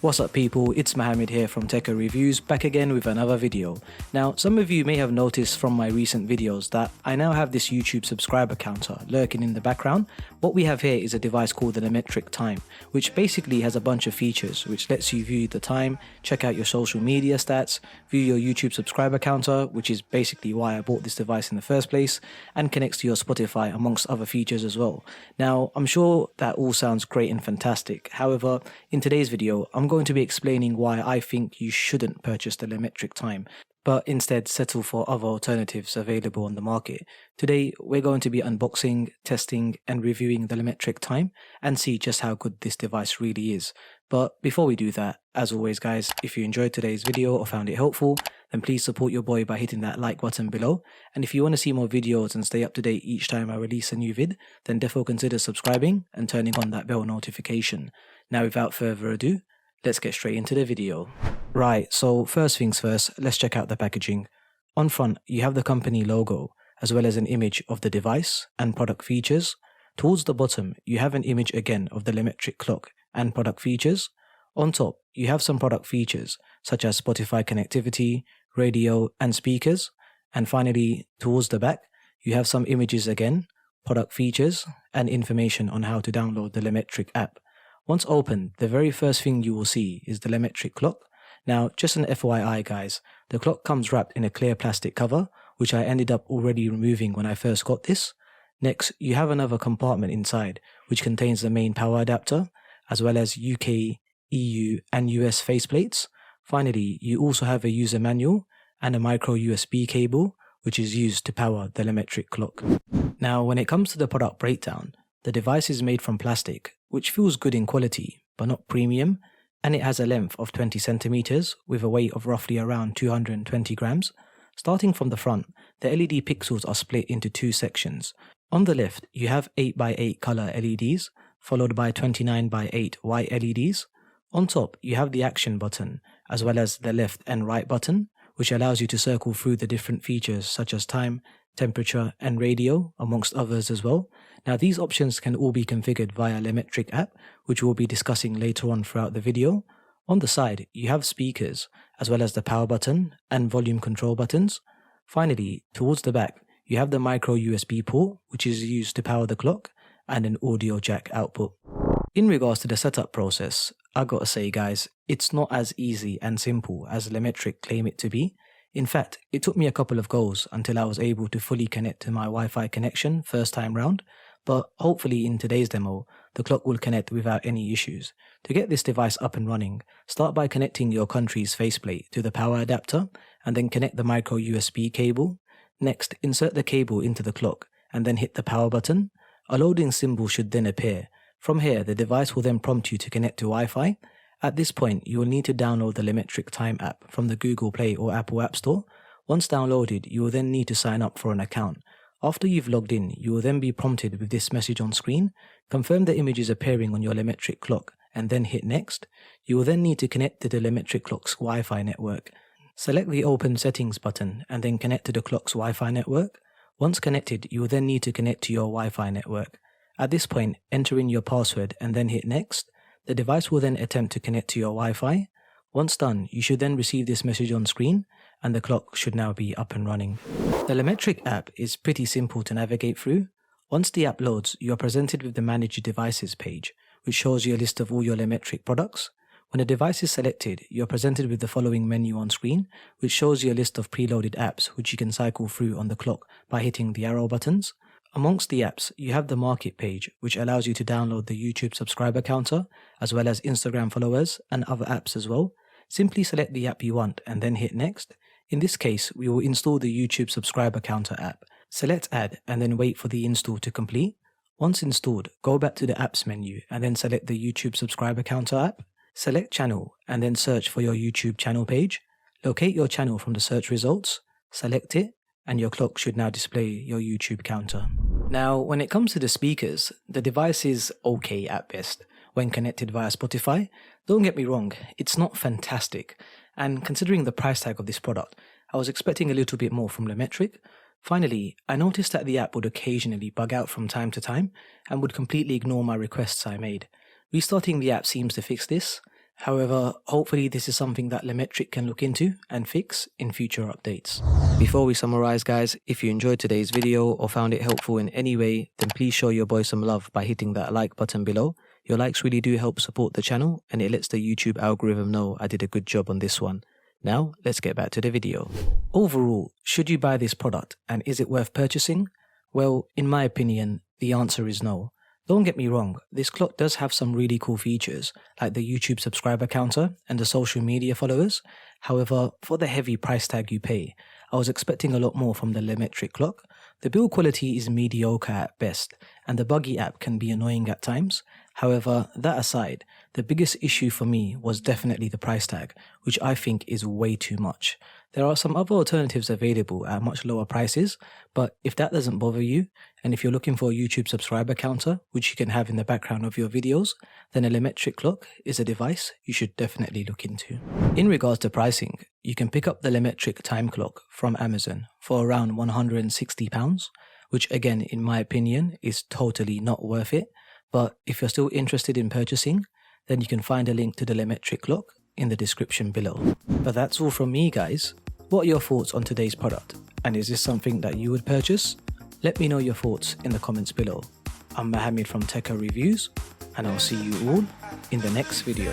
What's up people, it's Mohammed here from tekkerreviews, back again with another video. Now some of you may have noticed from my recent videos that I now have this YouTube subscriber counter lurking in the background. What we have here is a device called the Lametric Time, which basically has a bunch of features which lets you view the time, check out your social media stats, view your YouTube subscriber counter, which is basically why I bought this device in the first place, and connects to your Spotify amongst other features as well. Now I'm sure that all sounds great and fantastic, however in today's video I'm going to be explaining why I think you shouldn't purchase the Lametric Time, but instead settle for other alternatives available on the market. Today we're going to be unboxing, testing and reviewing the Lametric Time and see just how good this device really is. But before we do that, as always guys, if you enjoyed today's video or found it helpful, then please support your boy by hitting that like button below. And if you want to see more videos and stay up to date each time I release a new vid, then definitely consider subscribing and turning on that bell notification. Now without further ado, let's get straight into the video. Right, so first things first, let's check out the packaging. On front, you have the company logo, as well as an image of the device and product features. Towards the bottom, you have an image again of the Lametric clock and product features. On top, you have some product features, such as Spotify connectivity, radio and speakers. And finally, towards the back, you have some images again, product features, and information on how to download the Lametric app. Once opened, the very first thing you will see is the Lametric clock. Now, just an FYI guys, the clock comes wrapped in a clear plastic cover, which I ended up already removing when I first got this. Next, you have another compartment inside, which contains the main power adapter, as well as UK, EU and US faceplates. Finally, you also have a user manual and a micro USB cable, which is used to power the Lametric clock. Now, when it comes to the product breakdown, the device is made from plastic, which feels good in quality, but not premium, and it has a length of 20 centimeters with a weight of roughly around 220 grams. Starting from the front, the LED pixels are split into two sections. On the left, you have 8x8 color LEDs, followed by 29x8 white LEDs. On top, you have the action button, as well as the left and right button, which allows you to circle through the different features such as time, temperature and radio, amongst others as well. Now these options can all be configured via Lametric app, which we'll be discussing later on throughout the video. On the side, you have speakers, as well as the power button and volume control buttons. Finally, towards the back, you have the micro USB port, which is used to power the clock, and an audio jack output. In regards to the setup process, I gotta say guys, it's not as easy and simple as Lametric claim it to be. In fact, it took me a couple of goes until I was able to fully connect to my Wi-Fi connection first time round, but hopefully in today's demo, the clock will connect without any issues. To get this device up and running, start by connecting your country's faceplate to the power adapter and then connect the micro USB cable. Next, insert the cable into the clock and then hit the power button. A loading symbol should then appear. From here, the device will then prompt you to connect to Wi-Fi. At this point, you will need to download the Lametric Time app from the Google Play or Apple App Store. Once downloaded, you will then need to sign up for an account. After you've logged in, you will then be prompted with this message on screen. Confirm the image is appearing on your Lametric clock and then hit next. You will then need to connect to the Lametric clock's Wi-Fi network. Select the Open Settings button and then connect to the clock's Wi-Fi network. Once connected, you will then need to connect to your Wi-Fi network. At this point, enter in your password and then hit next. The device will then attempt to connect to your Wi-Fi. Once done, you should then receive this message on screen and the clock should now be up and running. The Lametric app is pretty simple to navigate through. Once the app loads, you are presented with the Manage Devices page, which shows you a list of all your Lametric products. When a device is selected, you are presented with the following menu on screen, which shows you a list of preloaded apps which you can cycle through on the clock by hitting the arrow buttons. Amongst the apps, you have the Market page, which allows you to download the YouTube subscriber counter, as well as Instagram followers and other apps as well. Simply select the app you want and then hit Next. In this case, we will install the YouTube subscriber counter app. Select Add and then wait for the install to complete. Once installed, go back to the Apps menu and then select the YouTube subscriber counter app. Select Channel and then search for your YouTube channel page. Locate your channel from the search results, select it, and your clock should now display your YouTube counter. Now, when it comes to the speakers, the device is okay at best when connected via Spotify. Don't get me wrong, it's not fantastic, and considering the price tag of this product, I was expecting a little bit more from Lametric. Finally, I noticed that the app would occasionally bug out from time to time and would completely ignore my requests I made. Restarting the app seems to fix this, However, hopefully this is something that Lametric can look into and fix in future updates. Before we summarize guys, if you enjoyed today's video or found it helpful in any way, then please show your boy some love by hitting that like button below. Your likes really do help support the channel and it lets the YouTube algorithm know I did a good job on this one. Now, let's get back to the video. Overall, should you buy this product and is it worth purchasing? Well, in my opinion, the answer is no. Don't get me wrong, this clock does have some really cool features, like the YouTube subscriber counter and the social media followers. However, for the heavy price tag you pay, I was expecting a lot more from the Lametric clock. The build quality is mediocre at best, and the buggy app can be annoying at times. However, that aside, the biggest issue for me was definitely the price tag, which I think is way too much. There are some other alternatives available at much lower prices, but if that doesn't bother you, and if you're looking for a YouTube subscriber counter, which you can have in the background of your videos, then a Lametric clock is a device you should definitely look into. In regards to pricing, you can pick up the Lametric time clock from Amazon for around £160, which again, in my opinion, is totally not worth it. But if you're still interested in purchasing, then you can find a link to the Lametric clock in the description below. But that's all from me guys. What are your thoughts on today's product? And is this something that you would purchase? Let me know your thoughts in the comments below. I'm Mohammed from Tekkerreviews, and I'll see you all in the next video.